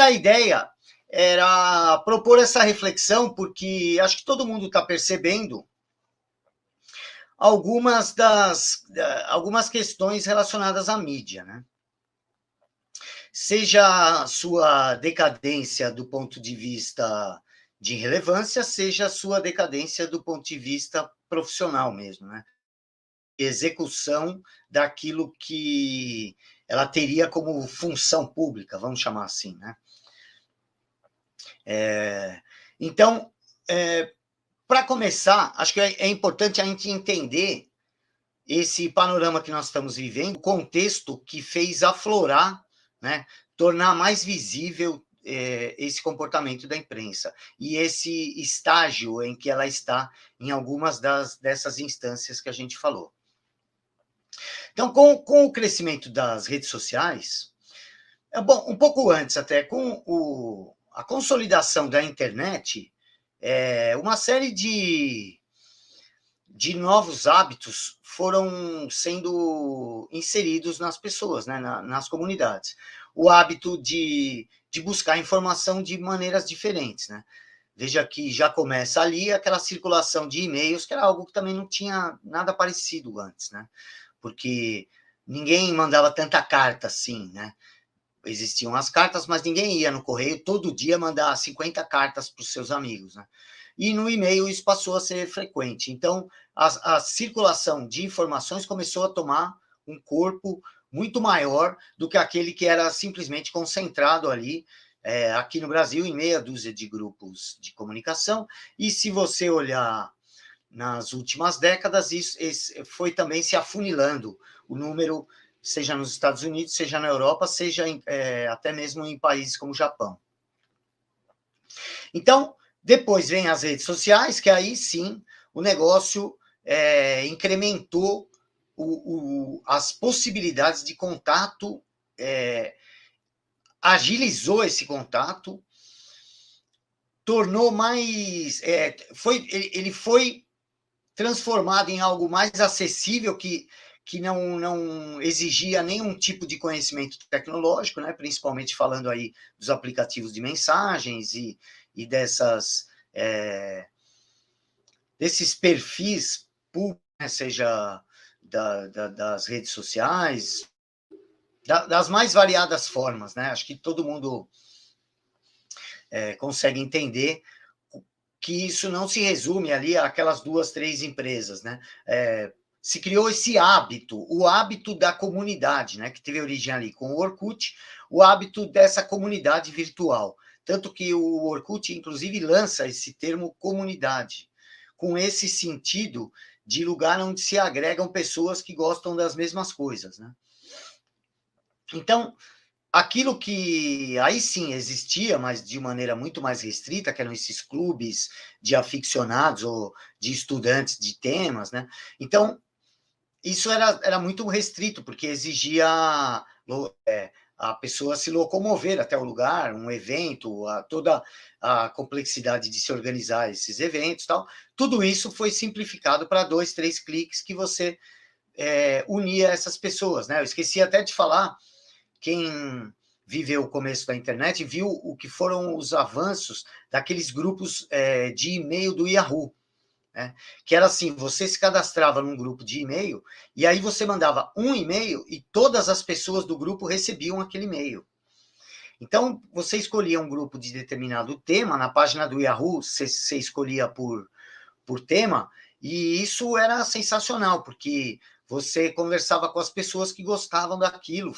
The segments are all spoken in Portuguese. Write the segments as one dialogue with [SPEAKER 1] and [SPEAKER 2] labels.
[SPEAKER 1] a ideia era propor essa reflexão, porque acho que todo mundo está percebendo algumas questões relacionadas à mídia, né? Seja a sua decadência do ponto de vista de relevância, seja a sua decadência do ponto de vista profissional mesmo, né? Execução daquilo que ela teria como função pública, vamos chamar assim, né? Então, para começar, acho que é importante a gente entender esse panorama que nós estamos vivendo, o contexto que fez aflorar, né, tornar mais visível esse comportamento da imprensa e esse estágio em que ela está em algumas dessas instâncias que a gente falou. Então, com o crescimento das redes sociais, bom, um pouco antes até, com a consolidação da internet, uma série de novos hábitos foram sendo inseridos nas pessoas, né, nas comunidades. O hábito de buscar informação de maneiras diferentes, né? Veja que já começa ali aquela circulação de e-mails, que era algo que também não tinha nada parecido antes, né? Porque ninguém mandava tanta carta assim, né? Existiam as cartas, mas ninguém ia no correio todo dia mandar 50 cartas para os seus amigos, né? E no e-mail isso passou a ser frequente. Então, a circulação de informações começou a tomar um corpo muito maior do que aquele que era simplesmente concentrado ali, aqui no Brasil, em meia dúzia de grupos de comunicação. E se você olhar nas últimas décadas, isso foi também se afunilando o número, seja nos Estados Unidos, seja na Europa, seja até mesmo em países como o Japão. Então, depois vem as redes sociais, que aí sim o negócio incrementou as possibilidades de contato, agilizou esse contato, tornou mais... ele foi transformado em algo mais acessível, que não exigia nenhum tipo de conhecimento tecnológico, né? Principalmente falando aí dos aplicativos de mensagens e desses perfis públicos, né? Seja das redes sociais, das mais variadas formas, né? Acho que todo mundo consegue entender que isso não se resume ali àquelas 2, 3 empresas, né? Se criou esse hábito, o hábito da comunidade, né? Que teve origem ali com o Orkut, o hábito dessa comunidade virtual. Tanto que o Orkut, inclusive, lança esse termo comunidade, com esse sentido de lugar onde se agregam pessoas que gostam das mesmas coisas, né? Então, aquilo que aí sim existia, mas de maneira muito mais restrita, que eram esses clubes de aficionados ou de estudantes de temas, né? Então, isso era muito restrito, porque exigia a pessoa se locomover até o lugar, um evento, toda a complexidade de se organizar esses eventos e tal. Tudo isso foi simplificado para 2, 3 cliques que você unia essas pessoas, né? Eu esqueci até de falar, quem viveu o começo da internet viu o que foram os avanços daqueles grupos de e-mail do Yahoo, né? Que era assim, você se cadastrava num grupo de e-mail e aí você mandava um e-mail e todas as pessoas do grupo recebiam aquele e-mail. Então, você escolhia um grupo de determinado tema, na página do Yahoo você escolhia por tema, e isso era sensacional, porque você conversava com as pessoas que gostavam daquilo.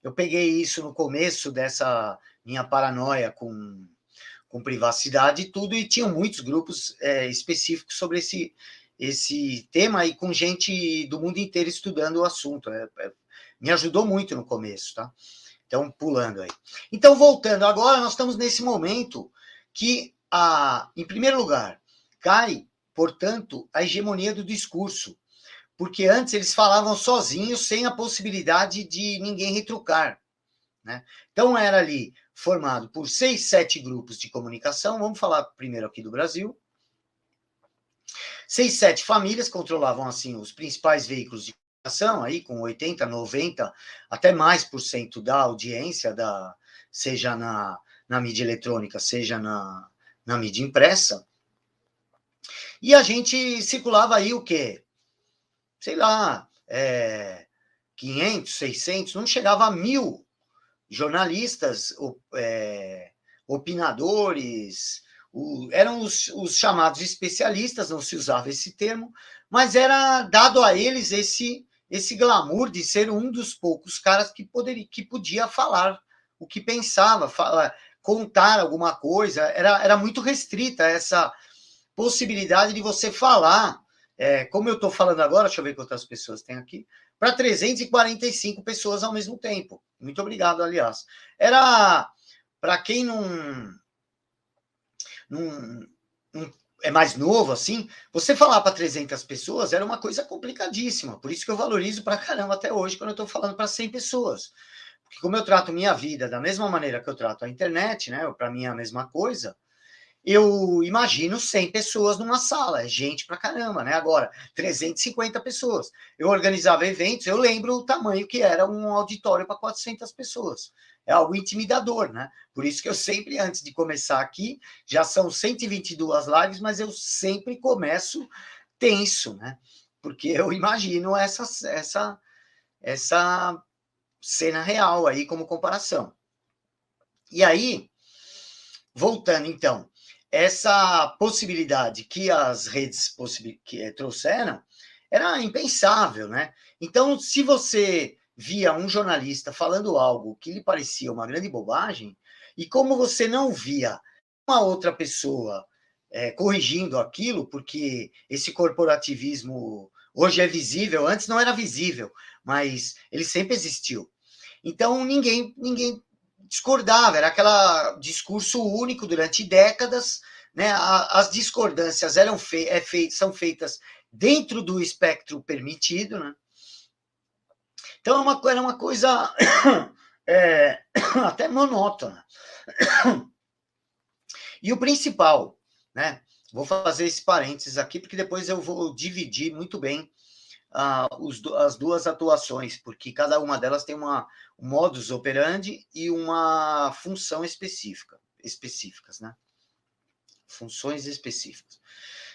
[SPEAKER 1] Eu peguei isso no começo dessa minha paranoia com privacidade e tudo, e tinham muitos grupos específicos sobre esse tema, e com gente do mundo inteiro estudando o assunto. Me ajudou muito no começo, tá? Então, pulando aí. Então, voltando, agora nós estamos nesse momento que, em primeiro lugar, cai, portanto, a hegemonia do discurso, porque antes eles falavam sozinhos, sem a possibilidade de ninguém retrucar, né? Então, era ali formado por 6, 7 grupos de comunicação, vamos falar primeiro aqui do Brasil. 6, 7 famílias controlavam, assim, os principais veículos de comunicação, aí com 80, 90, até mais por cento da audiência seja na mídia eletrônica, seja na mídia impressa. E a gente circulava aí o quê? Sei lá, 500, 600, não chegava a 1.000 jornalistas, opinadores, eram os chamados especialistas, não se usava esse termo, mas era dado a eles esse glamour de ser um dos poucos caras que podia falar o que pensava, contar alguma coisa. Era muito restrita essa possibilidade de você falar, como eu estou falando agora, deixa eu ver quantas pessoas tem aqui, para 345 pessoas ao mesmo tempo. Muito obrigado, aliás. Era, para quem não é mais novo, assim, você falar para 300 pessoas era uma coisa complicadíssima. Por isso que eu valorizo para caramba até hoje, quando eu estou falando para 100 pessoas. Porque como eu trato minha vida da mesma maneira que eu trato a internet, né? Para mim é a mesma coisa. Eu imagino 100 pessoas numa sala, é gente pra caramba, né? Agora, 350 pessoas. Eu organizava eventos, eu lembro o tamanho que era um auditório para 400 pessoas. É algo intimidador, né? Por isso que eu sempre, antes de começar aqui, já são 122 lives, mas eu sempre começo tenso, né? Porque eu imagino essa cena real aí como comparação. E aí, voltando então, essa possibilidade que as redes trouxeram era impensável, né? Então, se você via um jornalista falando algo que lhe parecia uma grande bobagem, e como você não via uma outra pessoa corrigindo aquilo, porque esse corporativismo hoje é visível, antes não era visível, mas ele sempre existiu. Então, ninguém discordava, era aquele discurso único durante décadas, né? As discordâncias são feitas dentro do espectro permitido, né? Então era uma coisa até monótona. E o principal, né? Vou fazer esse parênteses aqui, porque depois eu vou dividir muito bem as duas atuações, porque cada uma delas tem um modus operandi e uma função específicas, né? Funções específicas.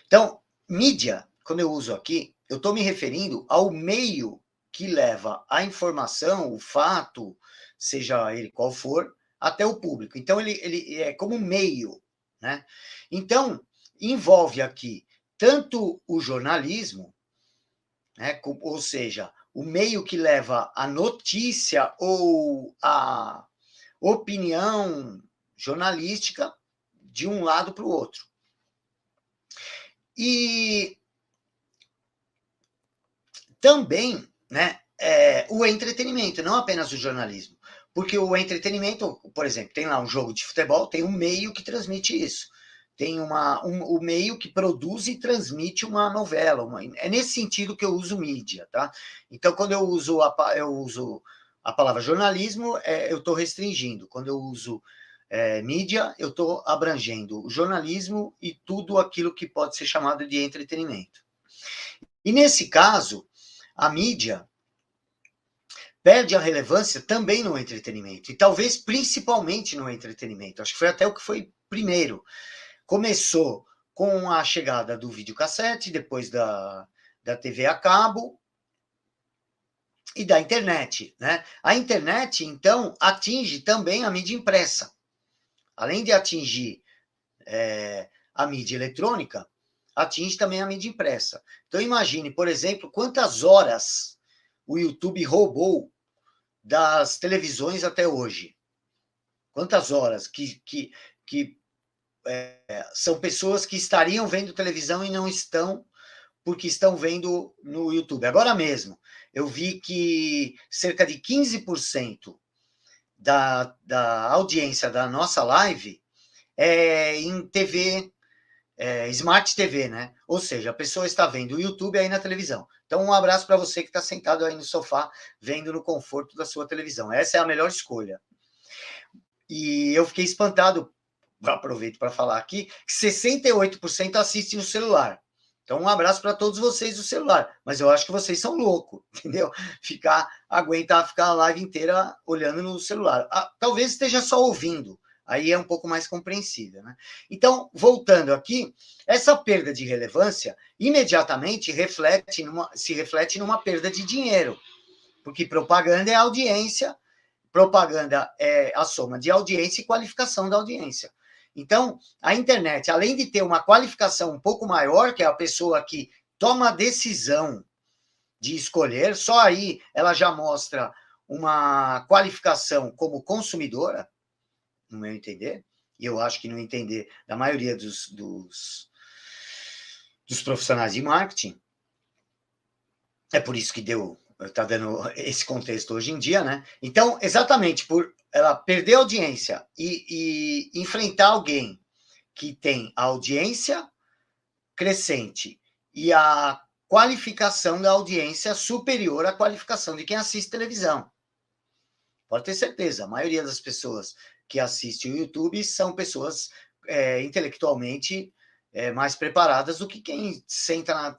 [SPEAKER 1] Então, mídia, quando eu uso aqui, eu estou me referindo ao meio que leva a informação, o fato, seja ele qual for, até o público. Então, ele é como meio, né? Então, envolve aqui tanto o jornalismo, né? Ou seja, o meio que leva a notícia ou a opinião jornalística de um lado para o outro. E também, né, o entretenimento, não apenas o jornalismo. Porque o entretenimento, por exemplo, tem lá um jogo de futebol, tem um meio que transmite isso. Tem o meio que produz e transmite uma novela. É nesse sentido que eu uso mídia, tá? Então, quando eu uso a palavra jornalismo, eu estou restringindo. Quando eu uso mídia, eu estou abrangendo o jornalismo e tudo aquilo que pode ser chamado de entretenimento. E nesse caso, a mídia perde a relevância também no entretenimento, e talvez principalmente no entretenimento. Acho que foi até o que foi primeiro. Começou com a chegada do videocassete, depois da TV a cabo e da internet, né? A internet, então, atinge também a mídia impressa. Além de atingir a mídia eletrônica, atinge também a mídia impressa. Então, imagine, por exemplo, quantas horas o YouTube roubou das televisões até hoje. Quantas horas que são pessoas que estariam vendo televisão e não estão, porque estão vendo no YouTube. Agora mesmo, eu vi que cerca de 15% da audiência da nossa live é em TV, Smart TV, né? Ou seja, a pessoa está vendo o YouTube aí na televisão. Então, um abraço para você que está sentado aí no sofá, vendo no conforto da sua televisão. Essa é a melhor escolha. E eu fiquei espantado, aproveito para falar aqui, que 68% assiste no celular. Então, um abraço para todos vocês do celular. Mas eu acho que vocês são loucos, entendeu? Aguentar ficar a live inteira olhando no celular. Talvez esteja só ouvindo. Aí é um pouco mais compreensível, né? Então, voltando aqui, essa perda de relevância imediatamente se reflete numa perda de dinheiro. Porque propaganda é audiência, propaganda é a soma de audiência e qualificação da audiência. Então, a internet, além de ter uma qualificação um pouco maior, que é a pessoa que toma a decisão de escolher, só aí ela já mostra uma qualificação como consumidora, no meu entender, e eu acho que no entender da maioria dos profissionais de marketing. É por isso que está dando esse contexto hoje em dia, né? Então, exatamente por ela perder audiência e enfrentar alguém que tem a audiência crescente e a qualificação da audiência superior à qualificação de quem assiste televisão. Pode ter certeza, a maioria das pessoas que assistem o YouTube são pessoas intelectualmente mais preparadas do que quem senta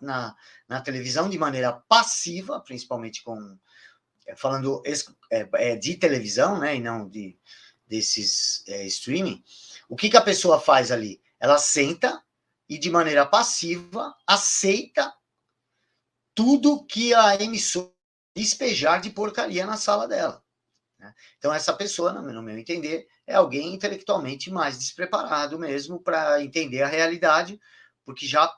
[SPEAKER 1] na televisão de maneira passiva, principalmente falando de televisão, né, e não desses streaming. O que a pessoa faz ali? Ela senta e, de maneira passiva, aceita tudo que a emissora despejar de porcaria na sala dela. Né? Então, essa pessoa, no meu entender, é alguém intelectualmente mais despreparado mesmo para entender a realidade, porque já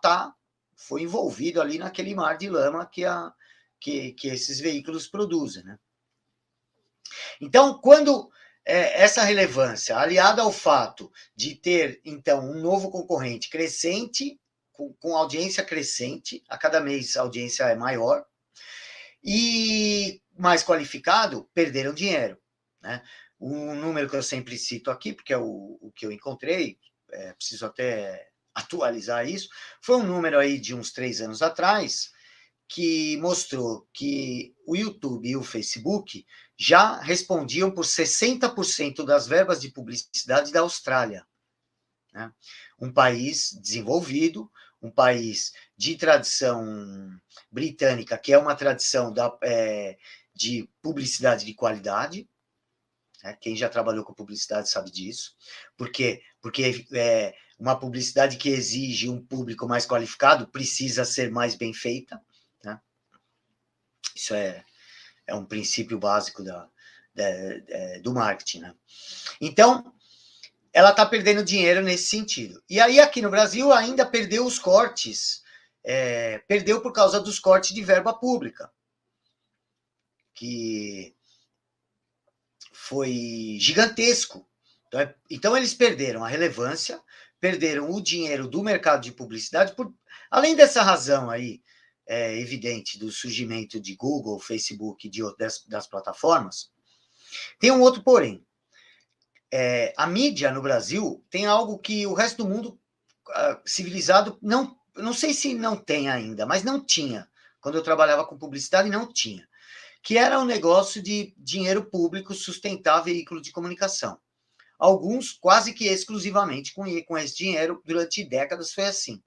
[SPEAKER 1] foi envolvido ali naquele mar de lama que esses veículos produzem. Né? Então, quando essa relevância, aliada ao fato de ter, então, um novo concorrente crescente, com audiência crescente, a cada mês a audiência é maior, e mais qualificado, perderam dinheiro. Né? Um número que eu sempre cito aqui, porque é o que eu encontrei, preciso até atualizar isso, foi um número aí de uns 3 anos atrás, que mostrou que o YouTube e o Facebook já respondiam por 60% das verbas de publicidade da Austrália. Né? Um país desenvolvido, um país de tradição britânica, que é uma tradição de publicidade de qualidade. Né? Quem já trabalhou com publicidade sabe disso. Por quê? Porque uma publicidade que exige um público mais qualificado precisa ser mais bem feita. Né? Isso é um princípio básico do marketing. Né? Então, ela está perdendo dinheiro nesse sentido. E aí, aqui no Brasil, ainda perdeu os cortes, perdeu por causa dos cortes de verba pública, que foi gigantesco. Então, eles perderam a relevância, perderam o dinheiro do mercado de publicidade, além dessa razão aí, evidente do surgimento de Google, Facebook e das plataformas, tem um outro porém. A mídia no Brasil tem algo que o resto do mundo civilizado não sei se não tem ainda, mas não tinha. Quando eu trabalhava com publicidade, não tinha. Que era um negócio de dinheiro público sustentar veículo de comunicação. Alguns quase que exclusivamente com esse dinheiro, durante décadas foi assim.